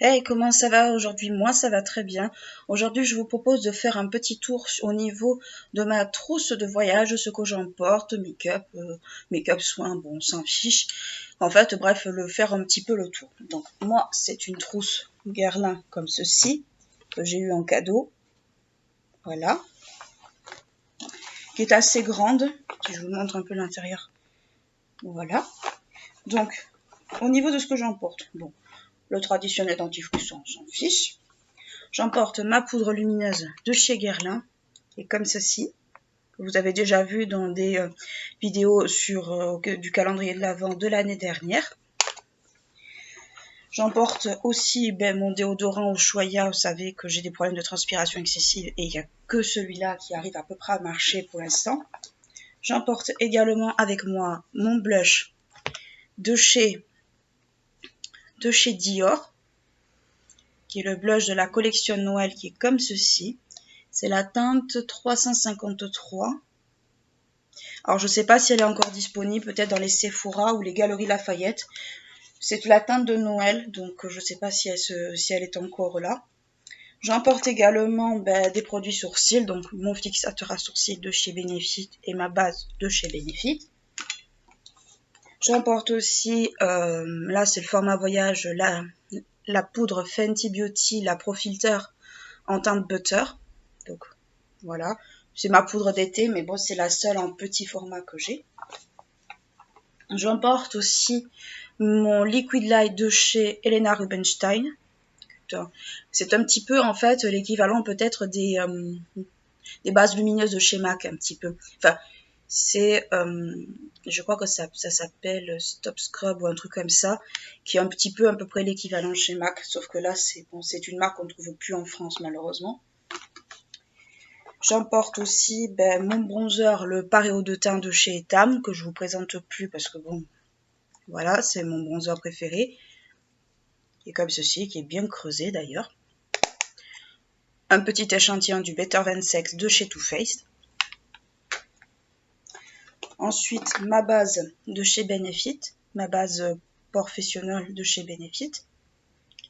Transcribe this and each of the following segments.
Hey, comment ça va aujourd'hui? Moi, ça va très bien. Aujourd'hui, je vous propose de faire un petit tour au niveau de ma trousse de voyage, ce que j'emporte, make-up, soins, bon, on s'en fiche. En fait, bref, le faire un petit peu le tour. Donc, moi, c'est une trousse Guerlain comme ceci, que j'ai eu en cadeau. Voilà. Qui est assez grande. Si je vous montre un peu l'intérieur. Voilà. Donc, au niveau de ce que j'emporte, bon, le traditionnel dentifrice, on s'en fiche. J'emporte ma poudre lumineuse de chez Guerlain, et comme ceci, que vous avez déjà vu dans des vidéos sur du calendrier de l'Avent de l'année dernière. J'emporte aussi mon déodorant Ushuaïa. Vous savez que j'ai des problèmes de transpiration excessive et il n'y a que celui-là qui arrive à peu près à marcher pour l'instant. J'emporte également avec moi mon blush de chez Dior, qui est le blush de la collection Noël, qui est comme ceci. C'est la teinte 353. Alors, je ne sais pas si elle est encore disponible, peut-être dans les Sephora ou les Galeries Lafayette. C'est la teinte de Noël, donc je ne sais pas si elle est encore là. J'emporte également des produits sourcils, donc mon fixateur à sourcils de chez Benefit et ma base de chez Benefit. J'emporte aussi, là c'est le format voyage, la poudre Fenty Beauty, la Pro Filter en teinte butter. Donc voilà, c'est ma poudre d'été, mais bon, c'est la seule en petit format que j'ai. J'emporte aussi mon Liquid Light de chez Helena Rubinstein. C'est un petit peu en fait l'équivalent peut-être des bases lumineuses de chez MAC un petit peu. Enfin, c'est, je crois que ça s'appelle Stop Scrub ou un truc comme ça, qui est un petit peu à peu près l'équivalent chez MAC, sauf que là c'est une marque qu'on ne trouve plus en France malheureusement. J'emporte aussi mon bronzer, le Pareo de teint de chez Etam, que je vous présente plus parce que bon, voilà, c'est mon bronzer préféré. Qui est comme ceci, qui est bien creusé d'ailleurs. Un petit échantillon du Better Than Sex de chez Too Faced. Ensuite, ma base de chez Benefit, ma base professionnelle de chez Benefit,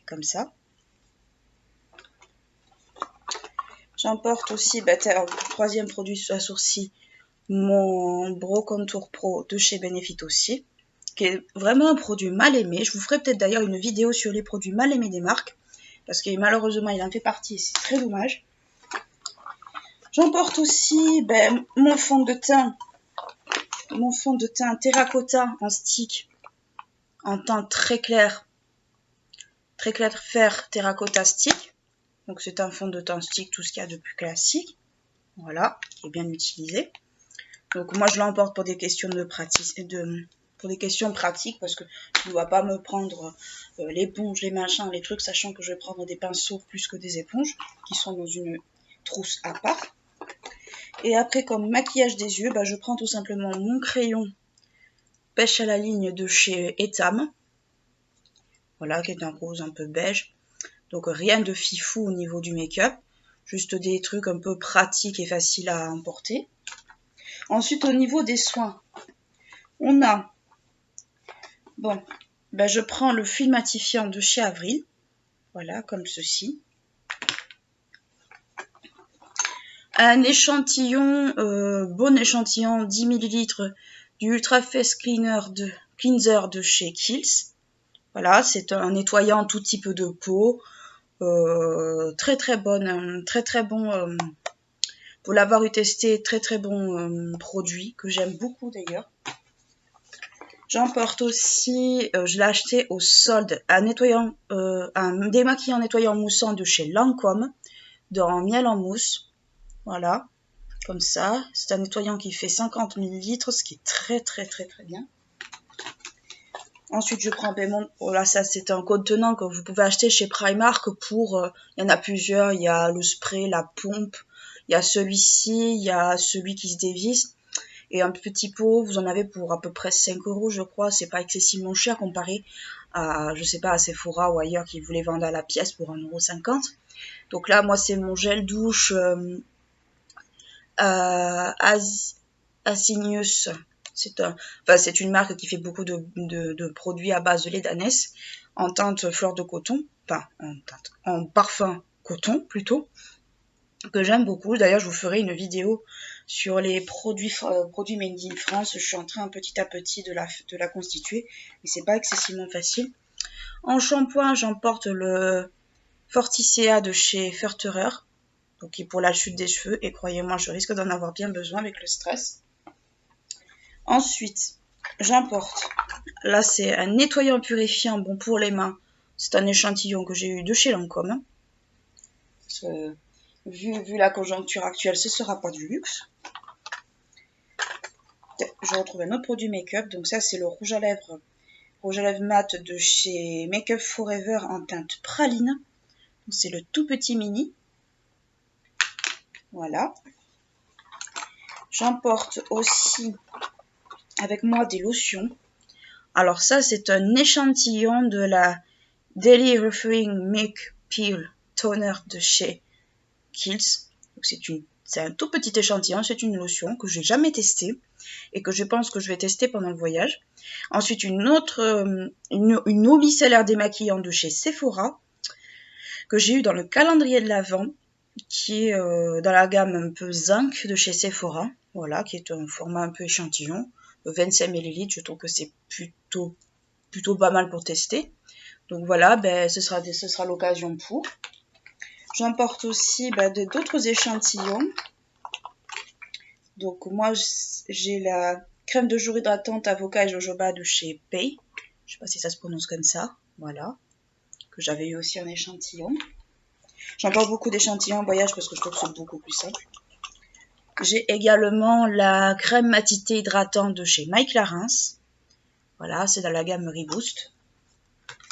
comme ça. J'emporte aussi, troisième produit à sourcils, mon Brow Contour Pro de chez Benefit aussi, qui est vraiment un produit mal aimé. Je vous ferai peut-être d'ailleurs une vidéo sur les produits mal aimés des marques, parce que malheureusement il en fait partie et c'est très dommage. J'emporte aussi mon fond de teint terracotta en stick, en teint très clair fer terracotta stick. Donc c'est un fond de teint stick, tout ce qu'il y a de plus classique. Voilà, qui est bien utilisé. Donc moi je l'emporte pour des questions pour des questions pratiques, parce que je ne dois pas me prendre l'éponge, les machins, les trucs, sachant que je vais prendre des pinceaux plus que des éponges, qui sont dans une trousse à part. Et après, comme maquillage des yeux, je prends tout simplement mon crayon pêche à la ligne de chez Etam. Voilà, qui est un rose un peu beige. Donc rien de fifou au niveau du make-up. Juste des trucs un peu pratiques et faciles à emporter. Ensuite, au niveau des soins, on a... Bon, je prends le fluide matifiant de chez Avril. Voilà, comme ceci. Un échantillon, bon échantillon, 10 ml du Ultra Face Cleanser de chez Kiehl's. Voilà, c'est un nettoyant tout type de peau. Très très bon, pour l'avoir eu testé, très très bon produit, que j'aime beaucoup d'ailleurs. J'emporte aussi, je l'ai acheté au solde, un démaquillant nettoyant moussant de chez Lancôme, dans miel en mousse. Voilà, comme ça. C'est un nettoyant qui fait 50 ml, ce qui est très très très très bien. Ensuite, je prends là ça c'est un contenant que vous pouvez acheter chez Primark pour, il y en a plusieurs, il y a le spray, la pompe, il y a celui-ci, il y a celui qui se dévisse. Et un petit pot, vous en avez pour à peu près 5 € je crois, c'est pas excessivement cher comparé à, je sais pas, à Sephora ou ailleurs qui vous les vendent à la pièce pour 1,50 €. Donc là, moi c'est mon gel douche Asinius C'est une marque qui fait beaucoup de produits à base de lait d'ânesse en teinte fleur de coton, enfin en parfum coton plutôt, que j'aime beaucoup. D'ailleurs, je vous ferai une vidéo sur les produits made in France. Je suis en train petit à petit de la constituer, mais c'est pas excessivement facile. En shampoing, j'emporte le Forticea de chez Ferterer, donc qui est pour la chute des cheveux, et croyez-moi, je risque d'en avoir bien besoin avec le stress. Ensuite, j'emporte, là c'est un nettoyant purifiant bon pour les mains. C'est un échantillon que j'ai eu de chez Lancôme. Vu la conjoncture actuelle, ce sera pas du luxe. Je retrouve un autre produit make-up, donc ça c'est le rouge à lèvres mat de chez Make Up Forever en teinte praline. C'est le tout petit mini. Voilà. J'emporte aussi avec moi des lotions. Alors ça, c'est un échantillon de la Daily Refining Milk Peel Toner de chez Kiehl's. C'est un tout petit échantillon, c'est une lotion que j'ai jamais testée et que je pense que je vais tester pendant le voyage. Ensuite, une eau micellaire démaquillant de chez Sephora que j'ai eu dans le calendrier de l'Avent, qui est dans la gamme un peu zinc de chez Sephora, voilà, qui est un format un peu échantillon, 25 ml, je trouve que c'est plutôt pas mal pour tester. Donc voilà, ce sera l'occasion pour. J'emporte aussi d'autres échantillons. Donc moi, j'ai la crème de jour hydratante avocat et jojoba de chez Pay. Je sais pas si ça se prononce comme ça, voilà, que j'avais eu aussi en échantillon. J'emporte beaucoup d'échantillons en voyage parce que je trouve que c'est beaucoup plus simple. J'ai également la crème matité hydratante de chez Mike Clarins. Voilà, c'est dans la gamme Reboost.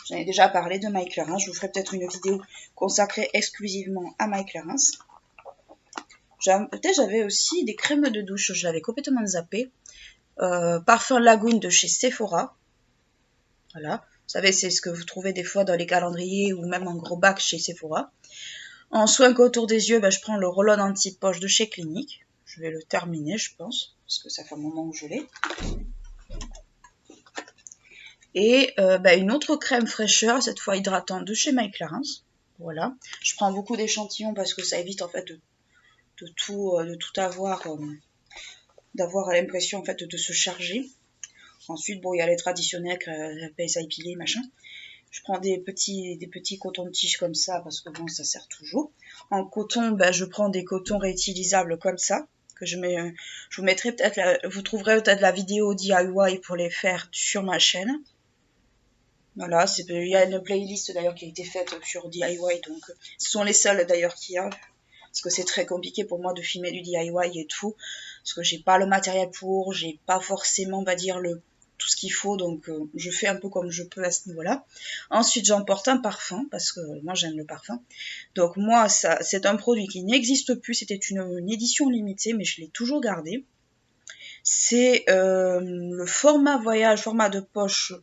J'en ai déjà parlé de Mike Clarins. Je vous ferai peut-être une vidéo consacrée exclusivement à Mike Clarins. Peut-être j'avais aussi des crèmes de douche. Je l'avais complètement zappé. Parfum Lagoon de chez Sephora. Voilà. Vous savez, c'est ce que vous trouvez des fois dans les calendriers ou même en gros bac chez Sephora. En soin autour des yeux, je prends le roll-on anti-poche de chez Clinique. Je vais le terminer, je pense, parce que ça fait un moment que je l'ai. Et une autre crème fraîcheur, cette fois hydratante, de chez Mike Clarins. Voilà. Je prends beaucoup d'échantillons parce que ça évite en fait de tout avoir, d'avoir l'impression en fait de se charger. Ensuite, bon, il y a les traditionnels, pince à épiler, machin. Je prends des petits cotons-tiges comme ça parce que bon, ça sert toujours. En coton, je prends des cotons réutilisables comme ça. Que je vous mettrai peut-être, vous trouverez peut-être la vidéo DIY pour les faire sur ma chaîne. Voilà, il y a une playlist d'ailleurs qui a été faite sur DIY, donc ce sont les seuls d'ailleurs qu'il y a. Parce que c'est très compliqué pour moi de filmer du DIY et tout. Parce que j'ai pas le matériel pour, j'ai pas forcément, on va dire, tout ce qu'il faut, donc je fais un peu comme je peux à ce niveau-là. Ensuite, j'emporte un parfum, parce que moi j'aime le parfum. Donc moi, c'est un produit qui n'existe plus, c'était une édition limitée, mais je l'ai toujours gardé. C'est le format voyage, format de poche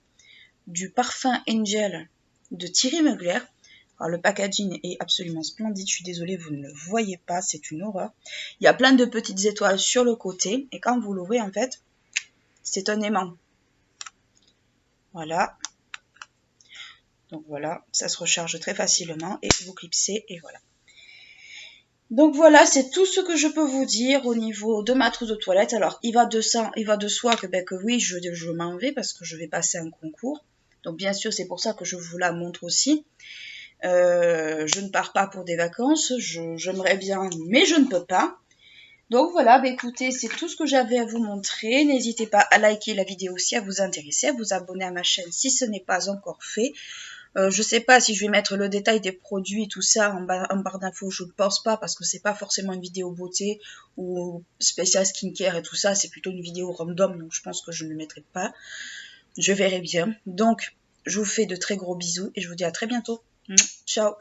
du parfum Angel de Thierry Mugler. Alors, le packaging est absolument splendide, je suis désolée, vous ne le voyez pas, c'est une horreur. Il y a plein de petites étoiles sur le côté, et quand vous l'ouvrez, en fait, c'est un aimant. Voilà. Donc voilà, ça se recharge très facilement et vous clipsez et voilà. Donc voilà, c'est tout ce que je peux vous dire au niveau de ma trousse de toilette. Alors, il va de soi que oui, je m'en vais parce que je vais passer un concours. Donc bien sûr, c'est pour ça que je vous la montre aussi. Je ne pars pas pour des vacances, j'aimerais bien, mais je ne peux pas. Donc voilà, écoutez, c'est tout ce que j'avais à vous montrer. N'hésitez pas à liker la vidéo si elle vous intéresse, à vous abonner à ma chaîne si ce n'est pas encore fait. Je sais pas si je vais mettre le détail des produits et tout ça en barre d'infos, je ne pense pas parce que c'est pas forcément une vidéo beauté ou spécial skincare et tout ça, c'est plutôt une vidéo random, donc je pense que je ne le mettrai pas. Je verrai bien. Donc, je vous fais de très gros bisous et je vous dis à très bientôt. Ciao!